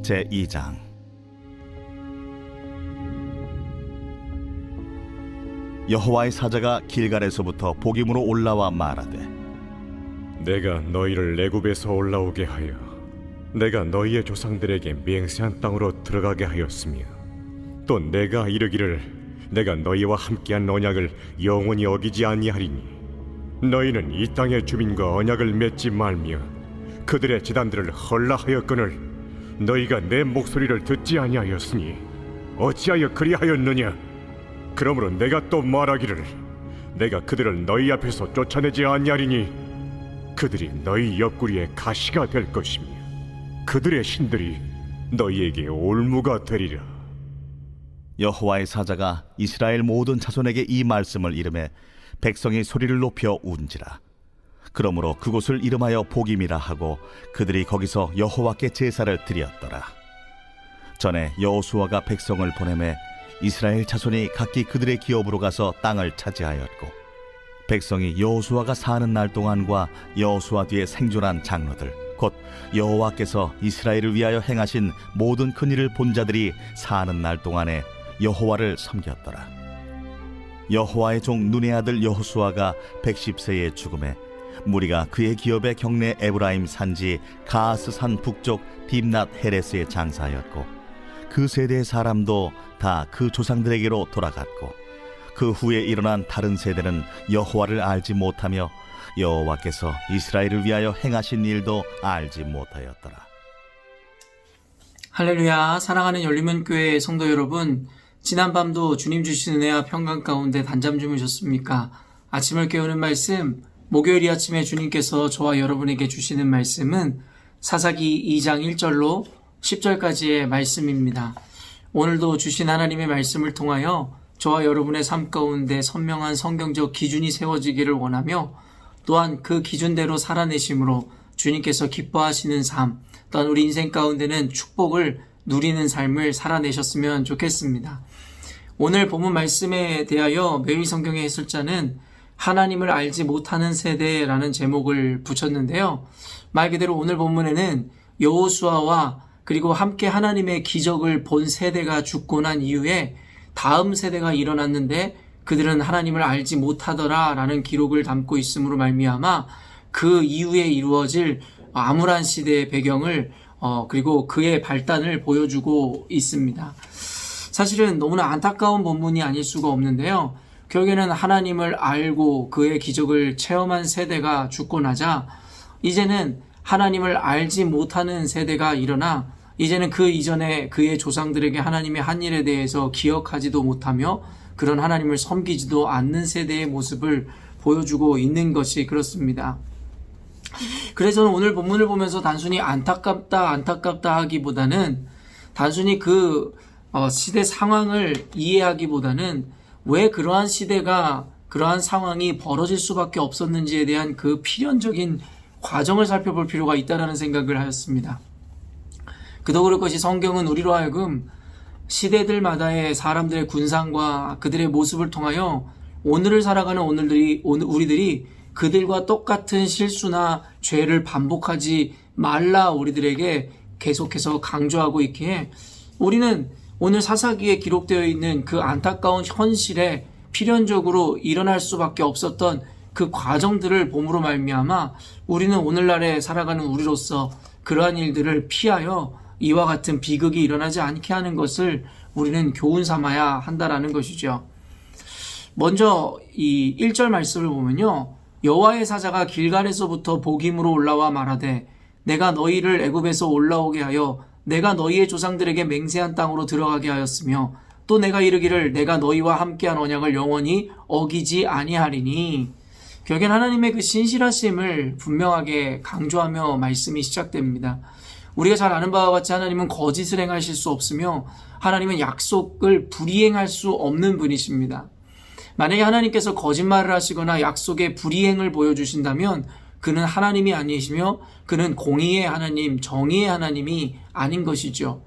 제2장. 여호와의 사자가 길갈에서부터 복임으로 올라와 말하되, 내가 너희를 애굽에서 올라오게 하여 내가 너희의 조상들에게 맹세한 땅으로 들어가게 하였으며, 또 내가 이르기를 내가 너희와 함께한 언약을 영원히 어기지 아니하리니 너희는 이 땅의 주민과 언약을 맺지 말며 그들의 제단들을 헐라하였거늘 너희가 내 목소리를 듣지 아니하였으니 어찌하여 그리하였느냐? 그러므로 내가 또 말하기를 내가 그들을 너희 앞에서 쫓아내지 아니하리니 그들이 너희 옆구리에 가시가 될 것이며 그들의 신들이 너희에게 올무가 되리라. 여호와의 사자가 이스라엘 모든 자손에게 이 말씀을 이르매 백성이 소리를 높여 운지라. 그러므로 그곳을 이름하여 복임이라 하고 그들이 거기서 여호와께 제사를 드렸더라. 전에 여호수아가 백성을 보내매 이스라엘 자손이 각기 그들의 기업으로 가서 땅을 차지하였고, 백성이 여호수아가 사는 날 동안과 여호수아 뒤에 생존한 장로들 곧 여호와께서 이스라엘을 위하여 행하신 모든 큰일을 본 자들이 사는 날 동안에 여호와를 섬겼더라. 여호와의 종 눈의 아들 여호수아가 110세에 죽음에 무리가 그의 기업의 경내 에브라임 산지 가스 산 북쪽 딥낫 헤레스에 장사하였고, 그 세대의 사람도 다 그 조상들에게로 돌아갔고, 그 후에 일어난 다른 세대는 여호와를 알지 못하며 여호와께서 이스라엘을 위하여 행하신 일도 알지 못하였더라. 할렐루야. 사랑하는 열리문교회 성도 여러분, 지난밤도 주님 주신 은혜와 평강 가운데 단잠 주무셨습니까? 아침을 깨우는 말씀, 목요일 이 아침에 주님께서 저와 여러분에게 주시는 말씀은 사사기 2장 1절로 10절까지의 말씀입니다. 오늘도 주신 하나님의 말씀을 통하여 저와 여러분의 삶 가운데 선명한 성경적 기준이 세워지기를 원하며, 또한 그 기준대로 살아내심으로 주님께서 기뻐하시는 삶, 또한 우리 인생 가운데는 축복을 누리는 삶을 살아내셨으면 좋겠습니다. 오늘 본문 말씀에 대하여 매일 성경의 해설자는 하나님을 알지 못하는 세대라는 제목을 붙였는데요. 말 그대로 오늘 본문에는 여호수아와 그리고 함께 하나님의 기적을 본 세대가 죽고 난 이후에 다음 세대가 일어났는데 그들은 하나님을 알지 못하더라라는 기록을 담고 있음으로 말미암아 그 이후에 이루어질 암울한 시대의 배경을 그리고 그의 발단을 보여주고 있습니다. 사실은 너무나 안타까운 본문이 아닐 수가 없는데요. 결국에는 하나님을 알고 그의 기적을 체험한 세대가 죽고 나자 이제는 하나님을 알지 못하는 세대가 일어나 이제는 그 이전에 그의 조상들에게 하나님의 한 일에 대해서 기억하지도 못하며 그런 하나님을 섬기지도 않는 세대의 모습을 보여주고 있는 것이 그렇습니다. 그래서 오늘 본문을 보면서 단순히 안타깝다 하기보다는 단순히 그 시대 상황을 이해하기보다는 왜 그러한 시대가 그러한 상황이 벌어질 수밖에 없었는지에 대한 그 필연적인 과정을 살펴볼 필요가 있다는 생각을 하였습니다. 그도 그럴 것이 성경은 우리로 하여금 시대들마다의 사람들의 군상과 그들의 모습을 통하여 오늘을 살아가는 우리들이 그들과 똑같은 실수나 죄를 반복하지 말라 우리들에게 계속해서 강조하고 있기에 우리는 오늘 사사기에 기록되어 있는 그 안타까운 현실에 필연적으로 일어날 수밖에 없었던 그 과정들을 봄으로 말미암아 우리는 오늘날에 살아가는 우리로서 그러한 일들을 피하여 이와 같은 비극이 일어나지 않게 하는 것을 우리는 교훈 삼아야 한다라는 것이죠. 먼저 이 1절 말씀을 보면요. 여호와의 사자가 길갈에서부터 복임으로 올라와 말하되 내가 너희를 애굽에서 올라오게 하여 내가 너희의 조상들에게 맹세한 땅으로 들어가게 하였으며 또 내가 이르기를 내가 너희와 함께한 언약을 영원히 어기지 아니하리니. 결국엔 하나님의 그 신실하심을 분명하게 강조하며 말씀이 시작됩니다. 우리가 잘 아는 바와 같이 하나님은 거짓을 행하실 수 없으며 하나님은 약속을 불이행할 수 없는 분이십니다. 만약에 하나님께서 거짓말을 하시거나 약속의 불이행을 보여주신다면 그는 하나님이 아니시며 그는 공의의 하나님, 정의의 하나님이 아닌 것이죠.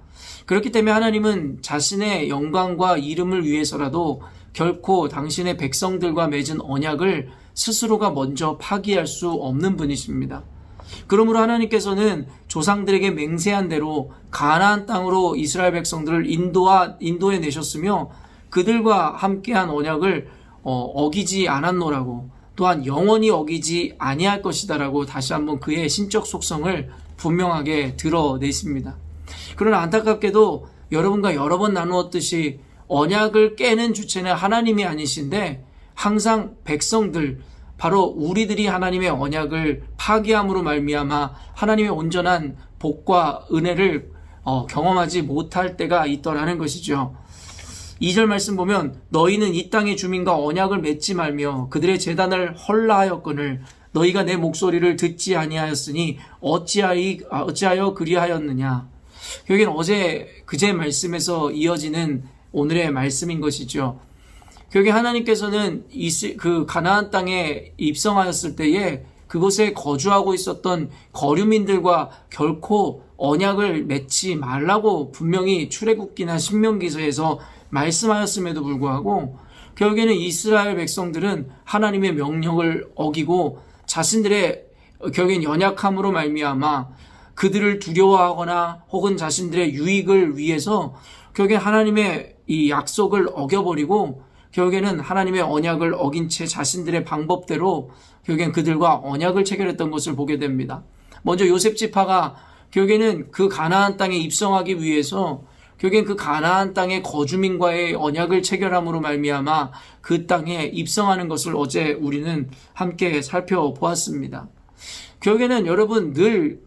그렇기 때문에 하나님은 자신의 영광과 이름을 위해서라도 결코 당신의 백성들과 맺은 언약을 스스로가 먼저 파기할 수 없는 분이십니다. 그러므로 하나님께서는 조상들에게 맹세한 대로 가나안 땅으로 이스라엘 백성들을 인도해 내셨으며 그들과 함께한 언약을 어기지 않았노라고, 또한 영원히 어기지 아니할 것이다라고 다시 한번 그의 신적 속성을 분명하게 드러내십니다. 그러나 안타깝게도 여러분과 여러 번 나누었듯이 언약을 깨는 주체는 하나님이 아니신데 항상 백성들, 바로 우리들이 하나님의 언약을 파기함으로 말미암아 하나님의 온전한 복과 은혜를 경험하지 못할 때가 있더라는 것이죠. 2절 말씀 보면 너희는 이 땅의 주민과 언약을 맺지 말며 그들의 제단을 헐라하였거늘 너희가 내 목소리를 듣지 아니하였으니 어찌하여 그리하였느냐. 결국엔 그제 말씀에서 이어지는 오늘의 말씀인 것이죠. 결국에 하나님께서는 그 가나안 땅에 입성하였을 때에 그곳에 거주하고 있었던 거류민들과 결코 언약을 맺지 말라고 분명히 출애굽기나 신명기서에서 말씀하였음에도 불구하고 결국에는 이스라엘 백성들은 하나님의 명령을 어기고 자신들의 결국엔 연약함으로 말미암아 그들을 두려워하거나 혹은 자신들의 유익을 위해서 결국엔 하나님의 이 약속을 어겨버리고 결국에는 하나님의 언약을 어긴 채 자신들의 방법대로 결국엔 그들과 언약을 체결했던 것을 보게 됩니다. 먼저 요셉 지파가 결국에는 그 가나안 땅에 입성하기 위해서 결국엔 그 가나안 땅의 거주민과의 언약을 체결함으로 말미암아 그 땅에 입성하는 것을 어제 우리는 함께 살펴보았습니다. 결국에는 여러분 늘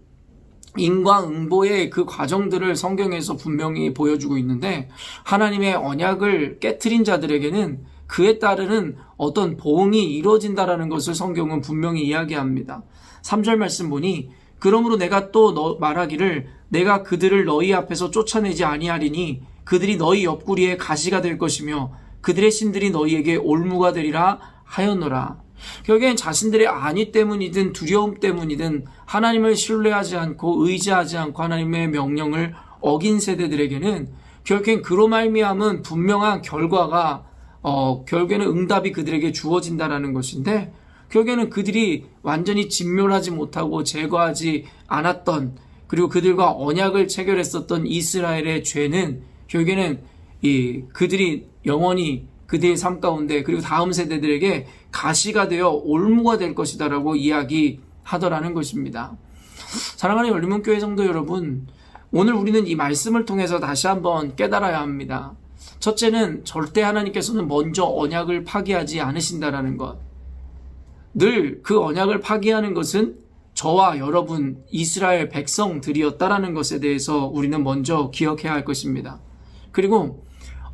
인과응보의 그 과정들을 성경에서 분명히 보여주고 있는데 하나님의 언약을 깨트린 자들에게는 그에 따르는 어떤 보응이 이루어진다라는 것을 성경은 분명히 이야기합니다. 3절 말씀 보니 그러므로 내가 또 말하기를 내가 그들을 너희 앞에서 쫓아내지 아니하리니 그들이 너희 옆구리에 가시가 될 것이며 그들의 신들이 너희에게 올무가 되리라 하였노라. 결국엔 자신들의 안위 때문이든 두려움 때문이든 하나님을 신뢰하지 않고 의지하지 않고 하나님의 명령을 어긴 세대들에게는 결국엔 그로 말미암은 분명한 결과가 결국에는 응답이 그들에게 주어진다라는 것인데 결국에는 그들이 완전히 진멸하지 못하고 제거하지 않았던 그리고 그들과 언약을 체결했었던 이스라엘의 죄는 결국에는 그들이 영원히 그들의 삶 가운데 그리고 다음 세대들에게 가시가 되어 올무가 될 것이다라고 이야기하더라는 것입니다. 사랑하는 열린문교회 성도 여러분, 오늘 우리는 이 말씀을 통해서 다시 한번 깨달아야 합니다. 첫째는 절대 하나님께서는 먼저 언약을 파기하지 않으신다라는 것. 늘 그 언약을 파기하는 것은 저와 여러분 이스라엘 백성들이었다라는 것에 대해서 우리는 먼저 기억해야 할 것입니다. 그리고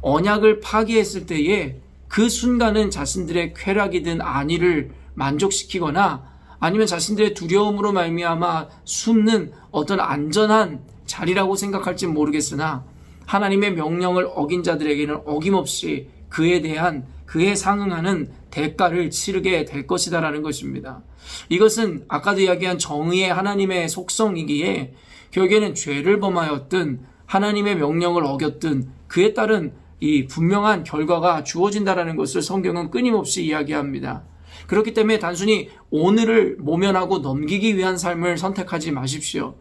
언약을 파기했을 때에 그 순간은 자신들의 쾌락이든 안위를 만족시키거나 아니면 자신들의 두려움으로 말미암아 숨는 어떤 안전한 자리라고 생각할지 모르겠으나 하나님의 명령을 어긴 자들에게는 어김없이 그에 상응하는 대가를 치르게 될 것이다라는 것입니다. 이것은 아까도 이야기한 정의의 하나님의 속성이기에 결국에는 죄를 범하였든 하나님의 명령을 어겼든 그에 따른 이 분명한 결과가 주어진다라는 것을 성경은 끊임없이 이야기합니다. 그렇기 때문에 단순히 오늘을 모면하고 넘기기 위한 삶을 선택하지 마십시오.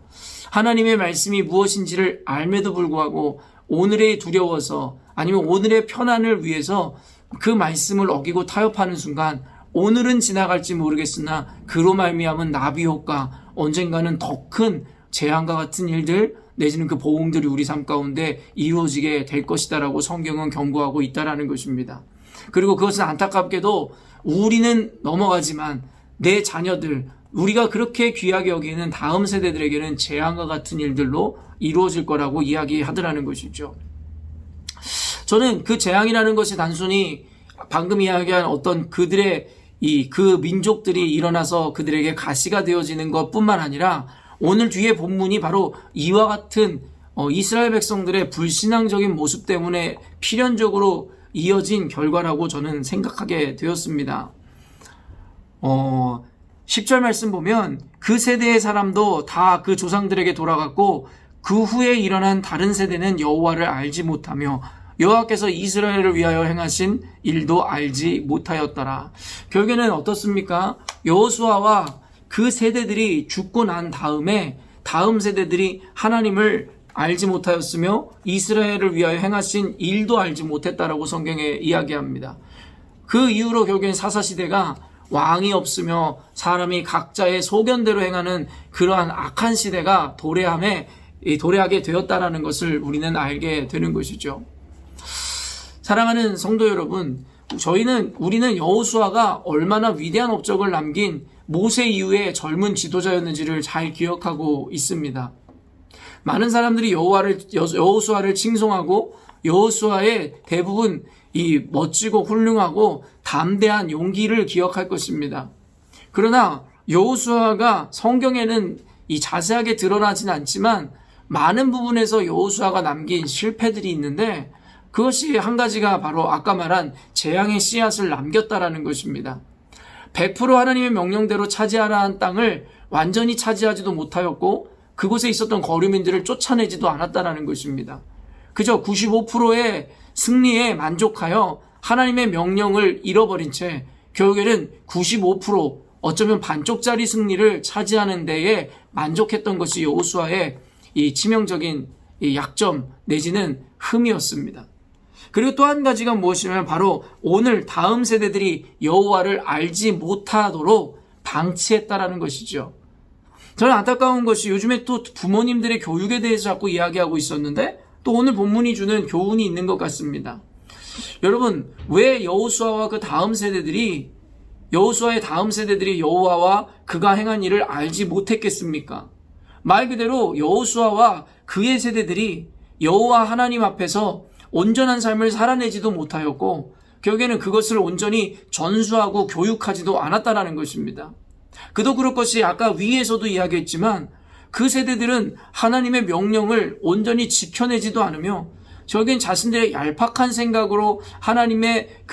하나님의 말씀이 무엇인지를 알매도 불구하고 오늘에 두려워서 아니면 오늘의 편안을 위해서 그 말씀을 어기고 타협하는 순간 오늘은 지나갈지 모르겠으나 그로 말미암은 나비효과 언젠가는 더 큰 재앙과 같은 일들 내지는 그 보응들이 우리 삶 가운데 이루어지게 될 것이다라고 성경은 경고하고 있다라는 것입니다. 그리고 그것은 안타깝게도 우리는 넘어가지만 내 자녀들, 우리가 그렇게 귀하게 여기는 다음 세대들에게는 재앙과 같은 일들로 이루어질 거라고 이야기하더라는 것이죠. 저는 그 재앙이라는 것이 단순히 방금 이야기한 어떤 그들의 그 민족들이 일어나서 그들에게 가시가 되어지는 것뿐만 아니라 오늘 뒤에 본문이 바로 이와 같은 이스라엘 백성들의 불신앙적인 모습 때문에 필연적으로 이어진 결과라고 저는 생각하게 되었습니다. 10절 말씀 보면 그 세대의 사람도 다 그 조상들에게 돌아갔고 그 후에 일어난 다른 세대는 여호와를 알지 못하며 여호와께서 이스라엘을 위하여 행하신 일도 알지 못하였더라. 결국에는 어떻습니까? 여호수아와 그 세대들이 죽고 난 다음에 다음 세대들이 하나님을 알지 못하였으며 이스라엘을 위하여 행하신 일도 알지 못했다라고 성경에 이야기합니다. 그 이후로 결국엔 사사시대가 왕이 없으며 사람이 각자의 소견대로 행하는 그러한 악한 시대가 도래하게 되었다라는 것을 우리는 알게 되는 것이죠. 사랑하는 성도 여러분, 우리는 여호수아가 얼마나 위대한 업적을 남긴 모세 이후의 젊은 지도자였는지를 잘 기억하고 있습니다. 많은 사람들이 여호수아를 칭송하고 여호수아의 대부분 이 멋지고 훌륭하고 담대한 용기를 기억할 것입니다. 그러나 여호수아가 성경에는 이 자세하게 드러나진 않지만 많은 부분에서 여호수아가 남긴 실패들이 있는데 그것이 한 가지가 바로 아까 말한 재앙의 씨앗을 남겼다라는 것입니다. 100% 하나님의 명령대로 차지하라 한 땅을 완전히 차지하지도 못하였고 그곳에 있었던 거류민들을 쫓아내지도 않았다라는 것입니다. 그저 95%의 승리에 만족하여 하나님의 명령을 잃어버린 채 결국에는 95% 어쩌면 반쪽짜리 승리를 차지하는 데에 만족했던 것이 여호수아의 이 치명적인 이 약점 내지는 흠이었습니다. 그리고 또 한 가지가 무엇이냐면 바로 오늘 다음 세대들이 여호와를 알지 못하도록 방치했다라는 것이죠. 저는 안타까운 것이 요즘에 또 부모님들의 교육에 대해서 자꾸 이야기하고 있었는데 또 오늘 본문이 주는 교훈이 있는 것 같습니다. 여러분, 왜 여호수아와 그 다음 세대들이 여호수아의 다음 세대들이 여호와와 그가 행한 일을 알지 못했겠습니까? 말 그대로 여호수아와 그의 세대들이 여호와 하나님 앞에서 온전한 삶을 살아내지도 못하였고 결국에는 그것을 온전히 전수하고 교육하지도 않았다라는 것입니다. 그도 그럴 것이 아까 위에서도 이야기했지만 그 세대들은 하나님의 명령을 온전히 지켜내지도 않으며 결국엔 자신들의 얄팍한 생각으로 하나님의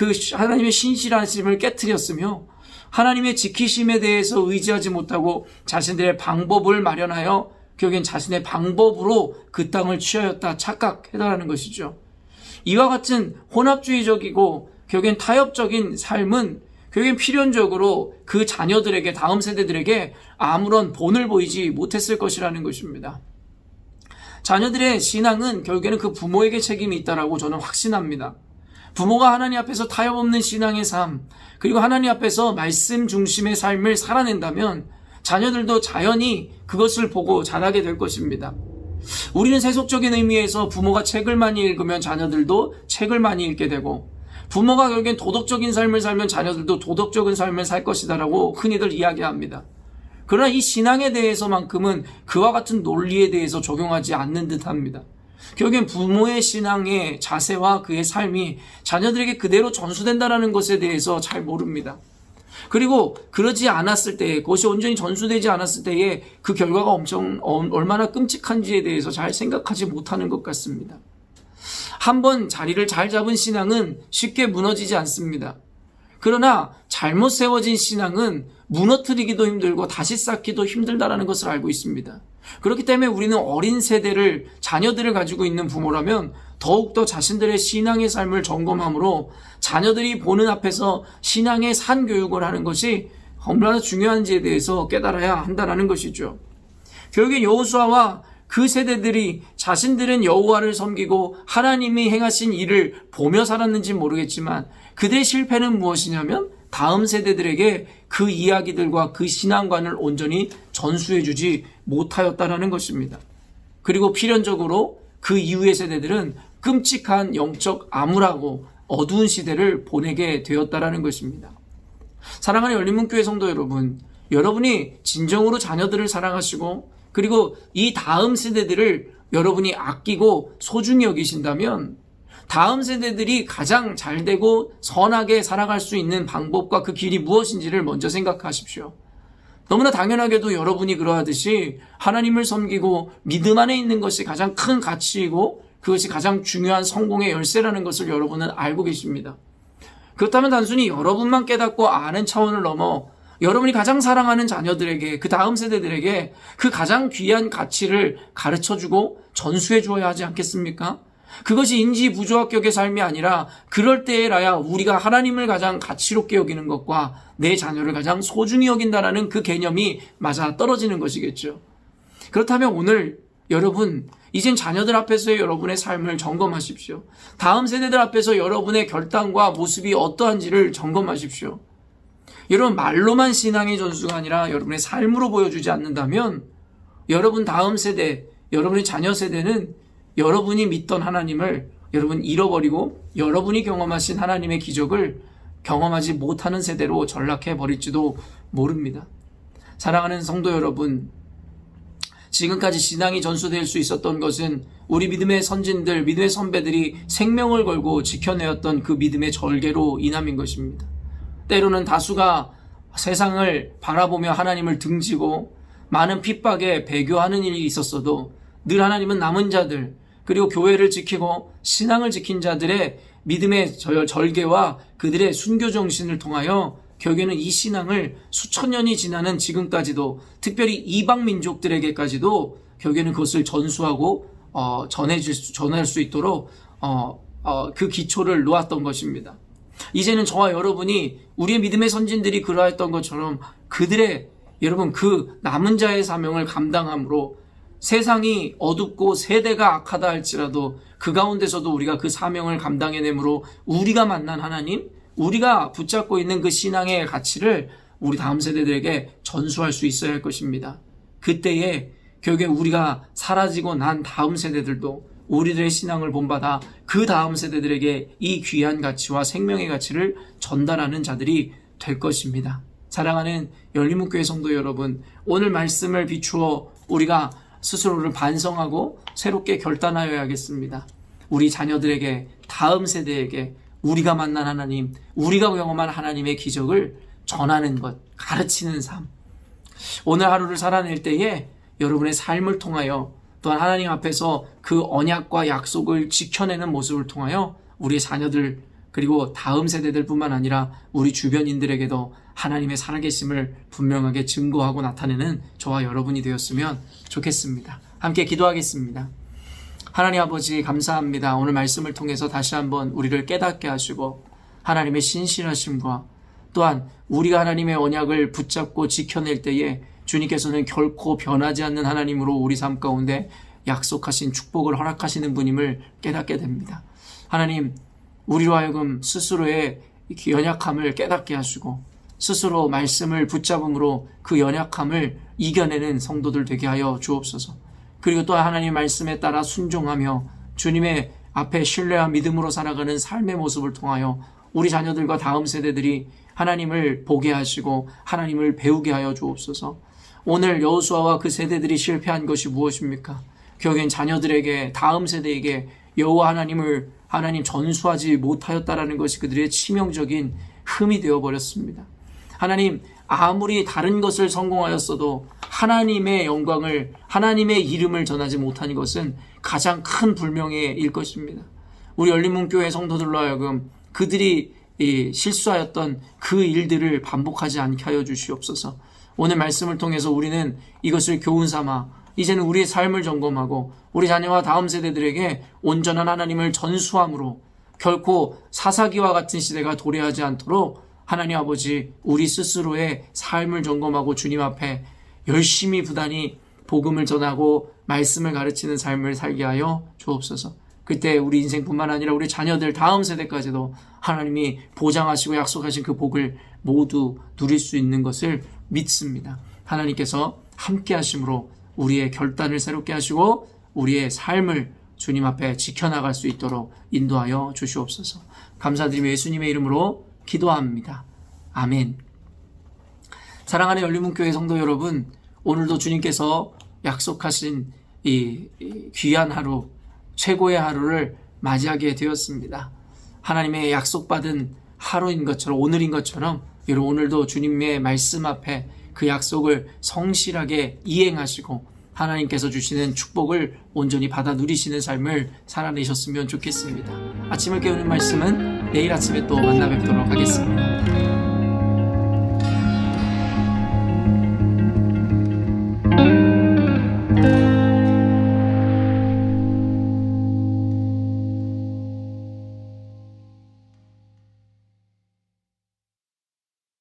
신실하심을 깨트렸으며 하나님의 지키심에 대해서 의지하지 못하고 자신들의 방법을 마련하여 결국엔 자신의 방법으로 그 땅을 취하였다 착각해달라는 것이죠. 이와 같은 혼합주의적이고 결국엔 타협적인 삶은 결국엔 필연적으로 그 자녀들에게 다음 세대들에게 아무런 본을 보이지 못했을 것이라는 것입니다. 자녀들의 신앙은 결국에는 그 부모에게 책임이 있다라고 저는 확신합니다. 부모가 하나님 앞에서 타협 없는 신앙의 삶 그리고 하나님 앞에서 말씀 중심의 삶을 살아낸다면 자녀들도 자연히 그것을 보고 자라게 될 것입니다. 우리는 세속적인 의미에서 부모가 책을 많이 읽으면 자녀들도 책을 많이 읽게 되고 부모가 결국엔 도덕적인 삶을 살면 자녀들도 도덕적인 삶을 살 것이다라고 흔히들 이야기합니다. 그러나 이 신앙에 대해서만큼은 그와 같은 논리에 대해서 적용하지 않는 듯합니다. 결국엔 부모의 신앙의 자세와 그의 삶이 자녀들에게 그대로 전수된다는 것에 대해서 잘 모릅니다. 그리고 그러지 않았을 때 그것이 온전히 전수되지 않았을 때에 그 결과가 얼마나 끔찍한지에 대해서 잘 생각하지 못하는 것 같습니다. 한번 자리를 잘 잡은 신앙은 쉽게 무너지지 않습니다. 그러나 잘못 세워진 신앙은 무너뜨리기도 힘들고 다시 쌓기도 힘들다는 것을 알고 있습니다. 그렇기 때문에 우리는 어린 세대를 자녀들을 가지고 있는 부모라면 더욱더 자신들의 신앙의 삶을 점검함으로 자녀들이 보는 앞에서 신앙의 산교육을 하는 것이 얼마나 중요한지에 대해서 깨달아야 한다는 것이죠. 결국엔 여호수아와 그 세대들이 자신들은 여호와를 섬기고 하나님이 행하신 일을 보며 살았는지 모르겠지만 그들의 실패는 무엇이냐면 다음 세대들에게 그 이야기들과 그 신앙관을 온전히 전수해주지 못하였다라는 것입니다. 그리고 필연적으로 그 이후의 세대들은 끔찍한 영적 암울하고 어두운 시대를 보내게 되었다라는 것입니다. 사랑하는 열린문교회 성도 여러분, 여러분이 진정으로 자녀들을 사랑하시고 그리고 이 다음 세대들을 여러분이 아끼고 소중히 여기신다면 다음 세대들이 가장 잘되고 선하게 살아갈 수 있는 방법과 그 길이 무엇인지를 먼저 생각하십시오. 너무나 당연하게도 여러분이 그러하듯이 하나님을 섬기고 믿음 안에 있는 것이 가장 큰 가치이고 그것이 가장 중요한 성공의 열쇠라는 것을 여러분은 알고 계십니다. 그렇다면 단순히 여러분만 깨닫고 아는 차원을 넘어 여러분이 가장 사랑하는 자녀들에게 그 다음 세대들에게 그 가장 귀한 가치를 가르쳐주고 전수해 주어야 하지 않겠습니까? 그것이 인지부조합격의 삶이 아니라 그럴 때에라야 우리가 하나님을 가장 가치롭게 여기는 것과 내 자녀를 가장 소중히 여긴다라는 그 개념이 맞아 떨어지는 것이겠죠. 그렇다면 오늘 여러분, 이젠 자녀들 앞에서의 여러분의 삶을 점검하십시오. 다음 세대들 앞에서 여러분의 결단과 모습이 어떠한지를 점검하십시오. 여러분, 말로만 신앙의 전수가 아니라 여러분의 삶으로 보여주지 않는다면 여러분 다음 세대, 여러분의 자녀 세대는 여러분이 믿던 하나님을 여러분 잃어버리고 여러분이 경험하신 하나님의 기적을 경험하지 못하는 세대로 전락해 버릴지도 모릅니다. 사랑하는 성도 여러분, 지금까지 신앙이 전수될 수 있었던 것은 우리 믿음의 선진들, 믿음의 선배들이 생명을 걸고 지켜내었던 그 믿음의 절개로 인함인 것입니다. 때로는 다수가 세상을 바라보며 하나님을 등지고 많은 핍박에 배교하는 일이 있었어도 늘 하나님은 남은 자들, 그리고 교회를 지키고 신앙을 지킨 자들의 믿음의 절개와 그들의 순교 정신을 통하여 결국에는 이 신앙을 수천 년이 지나는 지금까지도, 특별히 이방 민족들에게까지도 결국에는 그것을 전수하고 전할 수 있도록 그 기초를 놓았던 것입니다. 이제는 저와 여러분이 우리의 믿음의 선진들이 그러했던 것처럼 그들의 여러분 그 남은 자의 사명을 감당함으로 세상이 어둡고 세대가 악하다 할지라도 그 가운데서도 우리가 그 사명을 감당해내므로 우리가 만난 하나님, 우리가 붙잡고 있는 그 신앙의 가치를 우리 다음 세대들에게 전수할 수 있어야 할 것입니다. 그때에 결국에 우리가 사라지고 난 다음 세대들도 우리들의 신앙을 본받아 그 다음 세대들에게 이 귀한 가치와 생명의 가치를 전달하는 자들이 될 것입니다. 사랑하는 열린문교회 성도 여러분, 오늘 말씀을 비추어 우리가 스스로를 반성하고 새롭게 결단하여야겠습니다. 우리 자녀들에게, 다음 세대에게 우리가 만난 하나님, 우리가 경험한 하나님의 기적을 전하는 것, 가르치는 삶. 오늘 하루를 살아낼 때에 여러분의 삶을 통하여 또한 하나님 앞에서 그 언약과 약속을 지켜내는 모습을 통하여 우리 자녀들 그리고 다음 세대들뿐만 아니라 우리 주변인들에게도 하나님의 살아계심을 분명하게 증거하고 나타내는 저와 여러분이 되었으면 좋겠습니다. 함께 기도하겠습니다. 하나님 아버지 감사합니다. 오늘 말씀을 통해서 다시 한번 우리를 깨닫게 하시고 하나님의 신실하심과 또한 우리가 하나님의 언약을 붙잡고 지켜낼 때에 주님께서는 결코 변하지 않는 하나님으로 우리 삶 가운데 약속하신 축복을 허락하시는 분임을 깨닫게 됩니다. 하나님, 우리로 하여금 스스로의 연약함을 깨닫게 하시고 스스로 말씀을 붙잡음으로 그 연약함을 이겨내는 성도들 되게 하여 주옵소서. 그리고 또 하나님 말씀에 따라 순종하며 주님의 앞에 신뢰와 믿음으로 살아가는 삶의 모습을 통하여 우리 자녀들과 다음 세대들이 하나님을 보게 하시고 하나님을 배우게 하여 주옵소서. 오늘 여호수아와 그 세대들이 실패한 것이 무엇입니까? 결국엔 자녀들에게, 다음 세대에게 여호와 하나님을 하나님 전수하지 못하였다라는 것이 그들의 치명적인 흠이 되어버렸습니다. 하나님, 아무리 다른 것을 성공하였어도 하나님의 영광을, 하나님의 이름을 전하지 못한 것은 가장 큰 불명예일 것입니다. 우리 열린문교회 성도들로 하여금 그들이 실수하였던 그 일들을 반복하지 않게 하여 주시옵소서. 오늘 말씀을 통해서 우리는 이것을 교훈 삼아 이제는 우리의 삶을 점검하고 우리 자녀와 다음 세대들에게 온전한 하나님을 전수함으로 결코 사사기와 같은 시대가 도래하지 않도록 하나님 아버지 우리 스스로의 삶을 점검하고 주님 앞에 열심히 부단히 복음을 전하고 말씀을 가르치는 삶을 살게 하여 주옵소서. 그때 우리 인생뿐만 아니라 우리 자녀들 다음 세대까지도 하나님이 보장하시고 약속하신 그 복을 모두 누릴 수 있는 것을 믿습니다. 하나님께서 함께 하심으로 우리의 결단을 새롭게 하시고 우리의 삶을 주님 앞에 지켜나갈 수 있도록 인도하여 주시옵소서. 감사드리며 예수님의 이름으로 기도합니다. 아멘. 사랑하는 열린문교회 성도 여러분, 오늘도 주님께서 약속하신 이 귀한 하루, 최고의 하루를 맞이하게 되었습니다. 하나님의 약속받은 하루인 것처럼, 오늘인 것처럼 여러분 오늘도 주님의 말씀 앞에 그 약속을 성실하게 이행하시고 하나님께서 주시는 축복을 온전히 받아 누리시는 삶을 살아내셨으면 좋겠습니다. 아침을 깨우는 말씀은 내일 아침에 또 만나 뵙도록 하겠습니다.